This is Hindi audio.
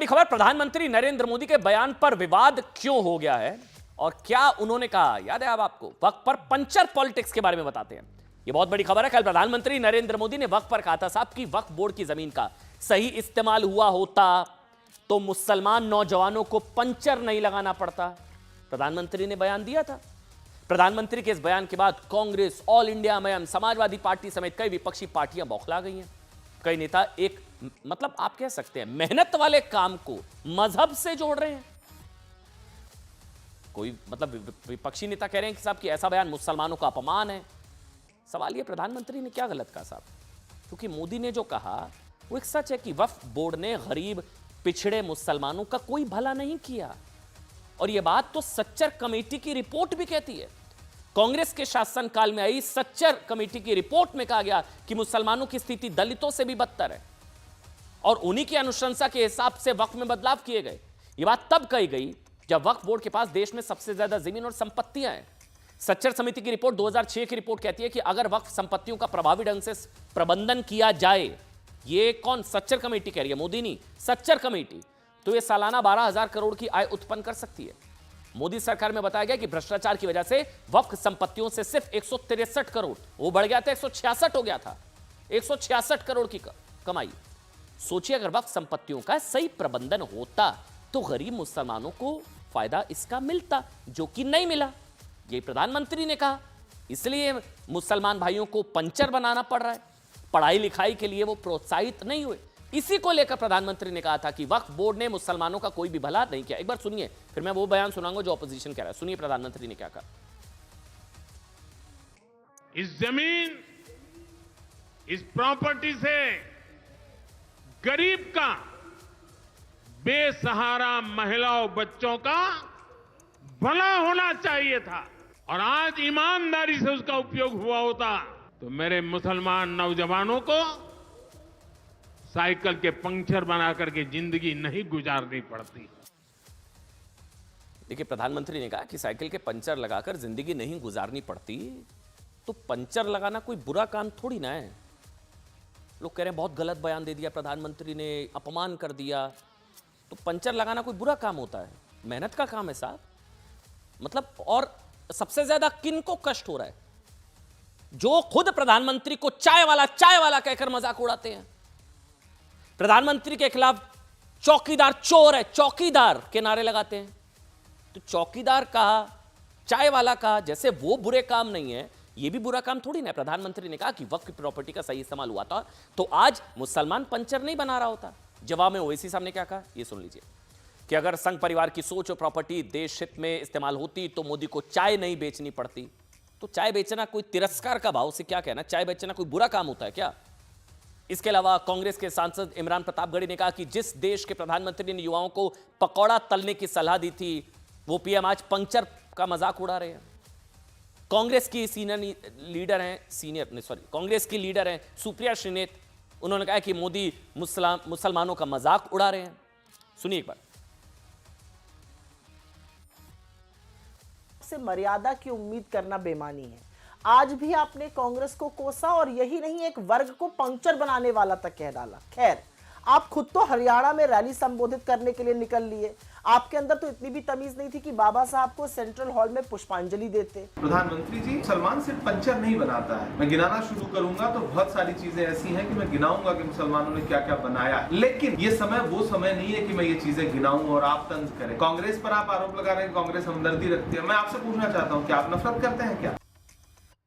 खबर, प्रधानमंत्री नरेंद्र मोदी के बयान पर विवाद क्यों हो गया है और क्या उन्होंने कहा, याद है अब आपको? वक्त पर पंचर पॉलिटिक्स के बारे में बताते हैं। यह बहुत बड़ी खबर है। कल प्रधानमंत्री नरेंद्र मोदी ने वक्त पर कहा था साहब कि वक्फ बोर्ड की जमीन का सही इस्तेमाल हुआ होता तो मुसलमान नौजवानों को पंचर नहीं लगाना पड़ता। प्रधानमंत्री ने बयान दिया था। प्रधानमंत्री के इस बयान के बाद कांग्रेस, ऑल इंडिया में समाजवादी पार्टी समेत कई विपक्षी पार्टियां बौखला गई हैं। कई नेता एक मतलब आप कह सकते हैं मेहनत वाले काम को मजहब से जोड़ रहे हैं। कोई मतलब विपक्षी नेता कह रहे हैं कि साहब कि ऐसा बयान मुसलमानों का अपमान है। सवाल ये प्रधानमंत्री ने क्या गलत कहा साहब? क्योंकि मोदी ने जो कहा वो एक सच है कि वक्फ बोर्ड ने गरीब पिछड़े मुसलमानों का कोई भला नहीं किया, और यह बात तो सच्चर कमेटी की रिपोर्ट भी कहती है। कांग्रेस के शासनकाल में आई सच्चर कमेटी की रिपोर्ट में कहा गया कि मुसलमानों की स्थिति दलितों से भी बदतर है, और उन्हीं की अनुशंसा के हिसाब से वक्फ में बदलाव किए गए। यह बात तब कही गई जब वक्फ बोर्ड के पास देश में सबसे ज्यादा जमीन और संपत्तियां हैं। सच्चर समिति की रिपोर्ट 2006 की रिपोर्ट कहती है कि अगर वक्फ संपत्तियों का प्रभावी ढंग से प्रबंधन किया जाए, ये कौन? सच्चर कमेटी कह रही है, मोदी नहीं, सच्चर कमेटी, तो ये सालाना 12,000 करोड़ की आय उत्पन्न कर सकती है। मोदी सरकार में बताया गया कि भ्रष्टाचार की वजह से वक्फ संपत्तियों से सिर्फ 163 करोड़, वो बढ़ गया था 166 हो गया था, 166 करोड़ की कमाई। सोचिए अगर वक्फ संपत्तियों का सही प्रबंधन होता तो गरीब मुसलमानों को फायदा इसका मिलता, जो कि नहीं मिला। ये प्रधानमंत्री ने कहा, इसलिए मुसलमान भाइयों को पंचर बनाना पड़ रहा है। पढ़ाई लिखाई के लिए वो प्रोत्साहित नहीं हुए। इसी को लेकर प्रधानमंत्री ने कहा था कि वक्फ बोर्ड ने मुसलमानों का कोई भी भला नहीं किया। एक बार सुनिए, फिर मैं वो बयान सुनाऊंगा जो ऑपोजिशन कह रहा है। सुनिए प्रधानमंत्री ने क्या कहा। इस जमीन, इस प्रॉपर्टी से गरीब का, बेसहारा महिलाओं बच्चों का भला होना चाहिए था, और आज ईमानदारी से उसका उपयोग हुआ होता तो मेरे मुसलमान नौजवानों को साइकिल के पंक्चर बना करके जिंदगी नहीं गुजारनी पड़ती। देखिए प्रधानमंत्री ने कहा कि साइकिल के पंचर लगाकर जिंदगी नहीं गुजारनी पड़ती, तो पंचर लगाना कोई बुरा काम थोड़ी ना है। लोग कह रहे हैं बहुत गलत बयान दे दिया प्रधानमंत्री ने, अपमान कर दिया। तो पंचर लगाना कोई बुरा काम होता है? मेहनत का काम है साहब। मतलब और सबसे ज्यादा किन को कष्ट हो रहा है? जो खुद प्रधानमंत्री को चाय वाला कहकर मजाक उड़ाते हैं। प्रधानमंत्री के खिलाफ चौकीदार चोर है, चौकीदार के नारे लगाते हैं। तो चौकीदार कहा, चाय वाला कहा, जैसे वो बुरे काम नहीं है, ये भी बुरा काम थोड़ी ना है। प्रधानमंत्री ने कहा कि वक्फ की प्रॉपर्टी का सही इस्तेमाल हुआ था तो आज मुसलमान पंचर नहीं बना रहा होता। जवाब में ओवैसी साहब ने क्या कहा, ये सुन लीजिए, कि अगर संघ परिवार की सोच और प्रॉपर्टी देश हित में इस्तेमाल होती तो मोदी को चाय नहीं बेचनी पड़ती। तो चाय बेचना कोई तिरस्कार का भाव से क्या कहना, चाय बेचना कोई बुरा काम होता है क्या? इसके अलावा कांग्रेस के सांसद इमरान प्रतापगढ़ी ने कहा कि जिस देश के प्रधानमंत्री ने युवाओं को पकौड़ा तलने की सलाह दी थी, वो पीएम आज पंचर का मजाक उड़ा रहे हैं। कांग्रेस की कांग्रेस की लीडर हैं सुप्रिया श्रीनेत, उन्होंने कहा कि मोदी मुसलमानों का मजाक उड़ा रहे हैं। सुनिए एक बार। से मर्यादा की उम्मीद करना बेमानी है। आज भी आपने कांग्रेस को कोसा, और यही नहीं एक वर्ग को पंक्चर बनाने वाला तक कह डाला। खैर, आप खुद तो हरियाणा में रैली संबोधित करने के लिए निकल लिए। आपके अंदर तो इतनी भी तमीज नहीं थी कि बाबा साहब को सेंट्रल हॉल में पुष्पांजलि देते। प्रधानमंत्री जी, मुसलमान सिर्फ पंचर नहीं बनाता है। मैं गिनाना शुरू करूंगा तो बहुत सारी चीजें ऐसी हैं कि मैं गिनाऊंगा कि मुसलमानों ने क्या क्या बनाया, लेकिन ये समय वो समय नहीं है कि मैं ये चीजें गिनाऊं और आप तंज करें। कांग्रेस पर आप आरोप लगा रहे हैं, कांग्रेस हमदर्दी रखती है। मैं आपसे पूछना चाहता हूँ कि आप नफरत करते हैं क्या?